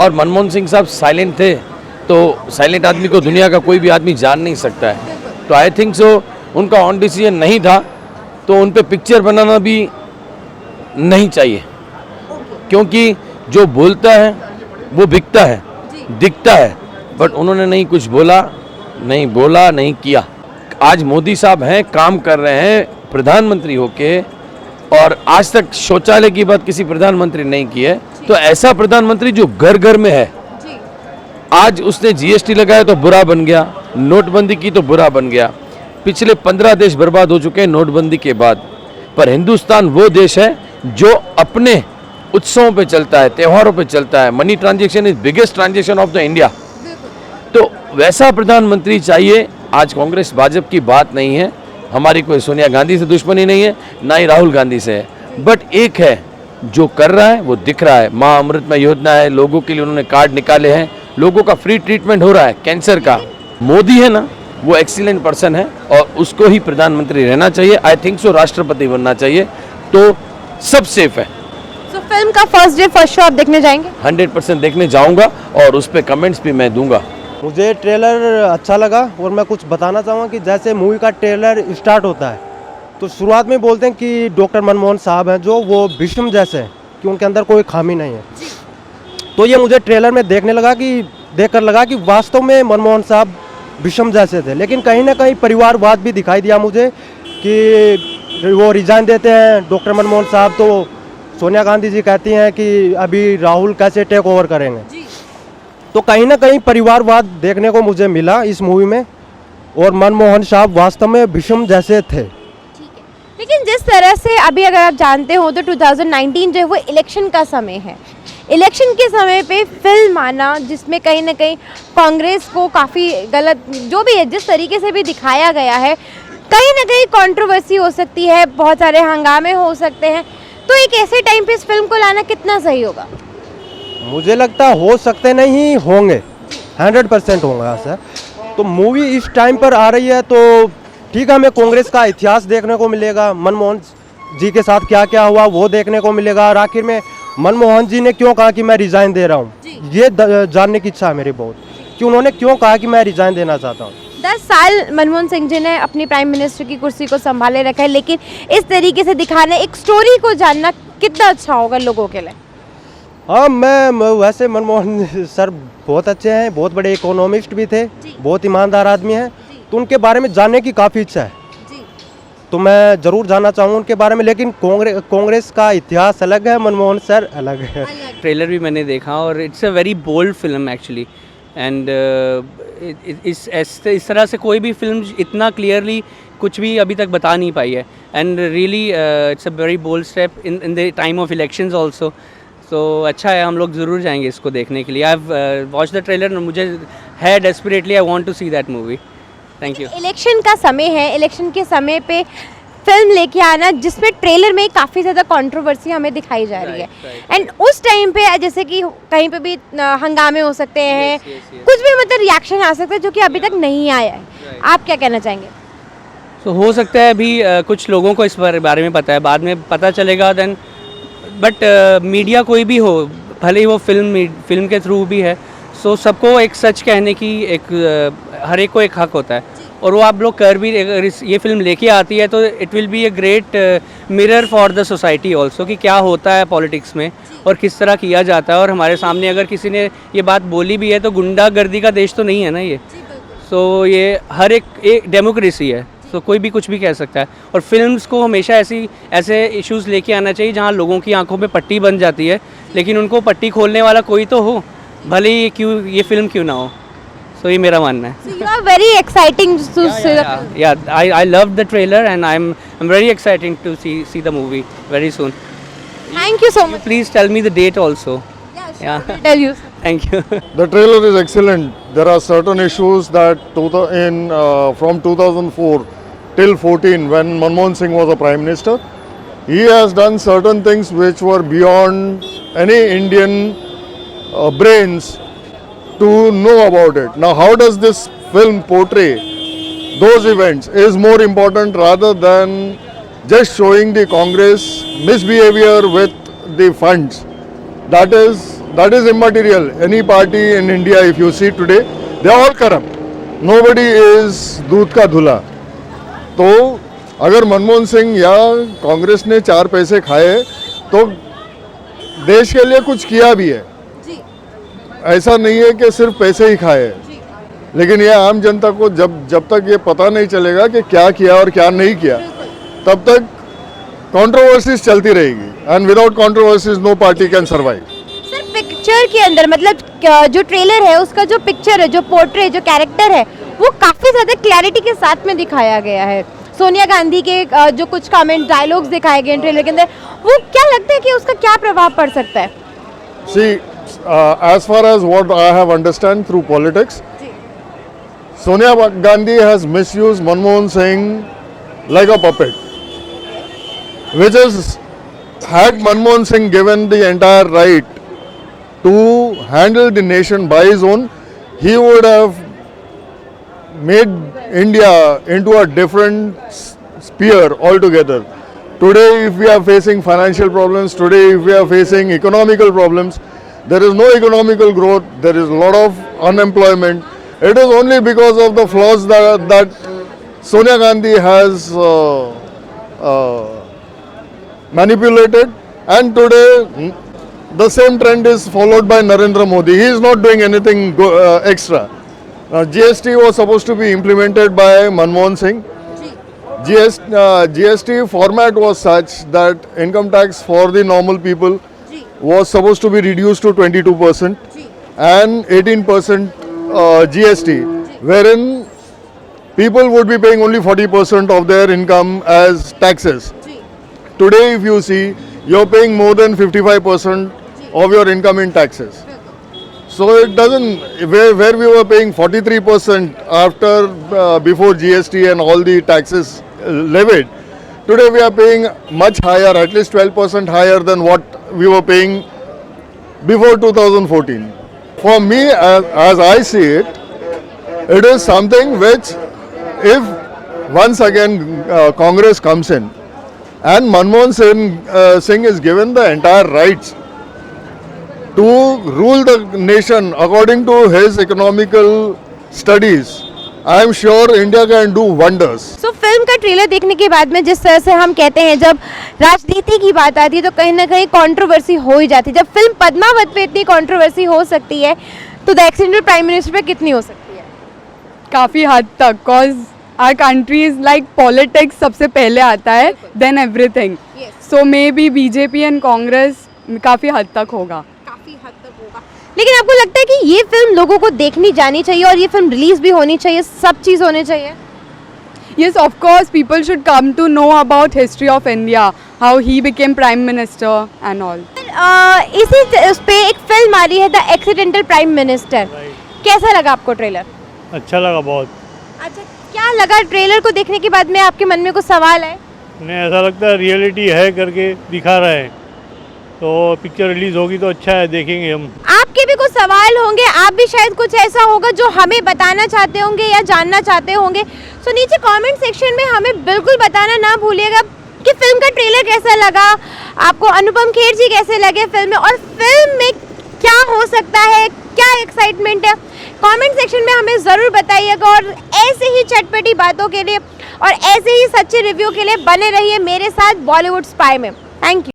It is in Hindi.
और मनमोहन सिंह साहब साइलेंट थे, तो साइलेंट आदमी को दुनिया का कोई भी आदमी जान नहीं सकता है। तो आई थिंक सो उनका ऑन डिसीजन नहीं था, तो उन पे पिक्चर बनाना भी नहीं चाहिए, क्योंकि जो बोलता है वो बिकता है, दिखता है, बट उन्होंने नहीं कुछ बोला, नहीं किया। आज मोदी साहब हैं, काम कर रहे हैं प्रधानमंत्री होके, और आज तक शौचालय की बात किसी प्रधानमंत्री नहीं की है। तो ऐसा प्रधानमंत्री जो घर घर में है, आज उसने जीएसटी लगाया तो बुरा बन गया, नोटबंदी की तो बुरा बन गया। पिछले 15 देश बर्बाद हो चुके हैं नोटबंदी के बाद, पर हिंदुस्तान वो देश है जो अपने उत्सवों पे चलता है, त्योहारों पे चलता है। Money transaction is biggest transaction of the India. तो वैसा प्रधानमंत्री चाहिए। आज कांग्रेस भाजपा की बात नहीं है, हमारी कोई सोनिया गांधी से दुश्मनी नहीं है, ना ही राहुल गांधी से है, बट एक है जो कर रहा है वो दिख रहा है। माँ अमृतमय योजना है, लोगों के लिए उन्होंने कार्ड निकाले हैं, लोगों का फ्री ट्रीटमेंट हो रहा है कैंसर का। मोदी है ना, वो एक्सीलेंट पर्सन है और उसको ही प्रधानमंत्री रहना चाहिए। आई थिंक सो राष्ट्रपति बनना चाहिए, तो सब सेफ है। तो फिल्म का फर्स्ट डे फर्स्ट शो आप देखने जाएंगे? 100% देखने जाऊंगा और उस पर कमेंट्स भी मैं दूंगा। मुझे ट्रेलर अच्छा लगा और मैं कुछ बताना चाहूँगा कि जैसे मूवी का ट्रेलर स्टार्ट होता है तो शुरुआत में बोलते हैं कि डॉक्टर मनमोहन साहब हैं जो वो भीष्म जैसे हैं, कि उनके अंदर कोई खामी नहीं है। तो ये मुझे ट्रेलर में देखकर लगा कि वास्तव में मनमोहन साहब भीष्म जैसे थे, लेकिन कहीं ना कहीं परिवारवाद भी दिखाई दिया मुझे कि वो रिजाइन देते हैं डॉक्टर मनमोहन साहब, तो सोनिया गांधी जी कहती हैं कि अभी राहुल कैसे टेक ओवर करेंगे। तो कहीं ना कहीं परिवारवाद देखने को मुझे मिला इस मूवी में, और मनमोहन साहब वास्तव में भीष्म जैसे थे। लेकिन जिस तरह से अभी अगर आप जानते हो तो 2019 जो है वो इलेक्शन का समय है। इलेक्शन के समय पे फिल्म आना जिसमें कहीं ना कहीं कांग्रेस को काफ़ी गलत जो भी है जिस तरीके से भी दिखाया गया है, कहीं ना कहीं कंट्रोवर्सी हो सकती है, बहुत सारे हंगामे हो सकते हैं। तो एक ऐसे टाइम पे इस फिल्म को लाना कितना सही होगा? मुझे लगता हो सकते नहीं होंगे, 100% होंगे ऐसा। तो मूवी इस टाइम पर आ रही है तो ठीक है, हमें कांग्रेस का इतिहास देखने को मिलेगा, मनमोहन जी के साथ क्या क्या हुआ वो देखने को मिलेगा, और आखिर में मनमोहन जी ने क्यों कहा कि मैं रिजाइन दे रहा हूँ, ये जानने की इच्छा है मेरी बहुत, कि उन्होंने क्यों कहा कि मैं रिजाइन देना चाहता हूँ। 10 साल मनमोहन सिंह जी ने अपनी प्राइम मिनिस्टर की कुर्सी को संभाले रखा है, लेकिन इस तरीके से दिखाना, एक स्टोरी को जानना कितना अच्छा होगा लोगों के लिए? हाँ, मैं वैसे मनमोहन सर बहुत अच्छे हैं, बहुत बड़े इकोनॉमिस्ट भी थे, बहुत ईमानदार आदमी हैं, तो उनके बारे में जानने की काफ़ी इच्छा है। तो मैं ज़रूर जानना चाहूँगा उनके बारे में, लेकिन कांग्रेस का इतिहास अलग है, मनमोहन सर अलग है। ट्रेलर भी मैंने देखा और it's a very bold film actually, and इस तरह से कोई भी फिल्म इतना क्लियरली कुछ भी अभी तक बता नहीं पाई है, and really it's a very bold step in the time of elections also. तो अच्छा है, हम लोग ज़रूर जाएंगे इसको देखने के लिए। I have watch the trailer, मुझे है desperately I want to see that movie. Thank you. Election का समय है, इलेक्शन के समय पे फिल्म लेके आना जिसमें ट्रेलर में काफ़ी ज़्यादा कंट्रोवर्सी हमें दिखाई जा रही है, एंड उस टाइम पे जैसे कि कहीं पे भी हंगामे हो सकते हैं, कुछ भी मतलब रिएक्शन आ सकता है जो कि अभी तक नहीं आया है। आप क्या कहना चाहेंगे? तो हो सकता है अभी कुछ लोगों को इस बारे में पता है, बाद में पता चलेगा देन, बट मीडिया कोई भी हो, भले ही वो फिल्म के थ्रू भी है, सो सबको एक सच कहने की हर एक को एक हक होता है, और वो आप लोग कर भी, अगर ये फिल्म लेके आती है तो it will be a great mirror for the society also, कि क्या होता है पॉलिटिक्स में और किस तरह किया जाता है। और हमारे सामने अगर किसी ने ये बात बोली भी है तो गुंडागर्दी का देश तो नहीं है ना ये, सो ये हर एक डेमोक्रेसी है, तो कोई भी कुछ भी कह सकता है। और फिल्म्स को हमेशा ऐसे इश्यूज़ लेके आना चाहिए जहाँ लोगों की आंखों पे पट्टी बन जाती है, लेकिन उनको पट्टी खोलने वाला कोई तो हो, भले ही ये फिल्म क्यों ना हो। तो ये मेरा मानना है। So you are very exciting to see the Yeah, I loved the trailer and I'm very excited to see the movie very soon. Thank you so much. Please tell me the date also. Yeah. I'll tell you. Thank you. The trailer is excellent. There are certain issues that from 2004 till 14, when Manmohan Singh was a Prime Minister, he has done certain things which were beyond any Indian brains to know about it. Now, how does this film portray those events is more important rather than just showing the Congress misbehavior with the funds. That is that is immaterial. Any party in India, if you see today, they are all corrupt. Nobody is दूध का धुला. तो अगर मनमोहन सिंह या कांग्रेस ने 4 पैसे खाए तो देश के लिए कुछ किया भी है. ऐसा नहीं है कि सिर्फ पैसे ही खाए. लेकिन ये आम जनता को जब तक ये पता नहीं चलेगा कि क्या किया और क्या नहीं किया, तब तक कंट्रोवर्सीज चलती रहेगी. And without controversies no party can survive. Sir picture के अंदर मतलब जो ट्रेलर है उसका जो पिक्चर है, जो पोर्ट्रेट, जो कैरेक्टर है, वो काफ़ी ज़्यादा क्लैरिटी के साथ में दिखाया गया है. सोनिया गांधी के जो कुछ कमेंट डायलॉग्स दिखाए गए ट्रेलर के अंदर, वो क्या लगता है कि उसका क्या प्रभाव पड़ सकता है? See, as far as what I have understand through politics, Sonia Gandhi has misused Manmohan Singh like a puppet, which is, had Manmohan Singh given the entire right to handle the nation by his own, he would have made India into a different sphere altogether. Today, if we are facing financial problems, today if we are facing economical problems, there is no economical growth, there is a lot of unemployment. It is only because of the flaws that Sonia Gandhi has manipulated, and today the same trend is followed by Narendra Modi. He is not doing anything extra. GST was supposed to be implemented by Manmohan Singh. GST format was such that income tax for the normal people was supposed to be reduced to 22% and 18% GST, wherein people would be paying only 40% of their income as taxes. Today, if you see, you're paying more than 55% of your income in taxes. So it doesn't, where we were paying 43% after before GST and all the taxes levied, today we are paying much higher, at least 12% higher than what we were paying before 2014. For me, as I see it, it is something which, if once again Congress comes in and Manmohan Singh is given the entire rights to rule the nation according to his economical studies, I am sure India can do wonders. So film का ट्रेलर देखने के बाद में जिस तरह से हम कहते हैं जब राजनीति की बात आती है तो कहीं ना कहीं कंट्रोवर्सी हो ही जाती है. जब फिल्म पद्मावत पे इतनी कंट्रोवर्सी हो सकती है तो द एक्सीडेंटल प्राइम मिनिस्टर पे कितनी हो सकती है? काफ़ी हद तक, cause our country is like politics सबसे पहले आता है, then everything. So maybe BJP and Congress काफ़ी हद तक होगा. काफ़ी हद तक होगा. लेकिन आपको लगता है कि ये फिल्म लोगों को देखनी जानी चाहिए और ये फिल्म रिलीज भी होनी चाहिए, सब चीज़ होनी चाहिए? Yes, of course, people should come to know about history of India, how he became prime minister and all. इसी उस पे एक फिल्म आ रही है द एक्सीडेंटल प्राइम मिनिस्टर. कैसा लगा आपको ट्रेलर? अच्छा लगा बहुत. अच्छा, क्या लगा ट्रेलर को देखने के बाद में आपके मन में कुछ सवाल है? उन्हें ऐसा लगता है रियलिटी है करके दिखा रहा है, तो पिक्चर रिलीज होगी तो अच्छा है, देखेंगे हम. आपके भी कुछ सवाल होंगे, आप भी शायद कुछ ऐसा होगा जो हमें बताना चाहते होंगे या जानना चाहते होंगे. सो नीचे कमेंट सेक्शन में हमें बिल्कुल बताना ना भूलिएगा कि फिल्म का ट्रेलर कैसा लगा, आपको अनुपम खेर जी कैसे लगे फिल्म में, और फिल्म में क्या हो सकता है, क्या एक्साइटमेंट है. कमेंट सेक्शन में हमें ज़रूर बताइएगा. और ऐसे ही चटपटी बातों के लिए और ऐसे ही सच्चे रिव्यू के लिए बने रहिए मेरे साथ बॉलीवुड स्पाई में. Thank you.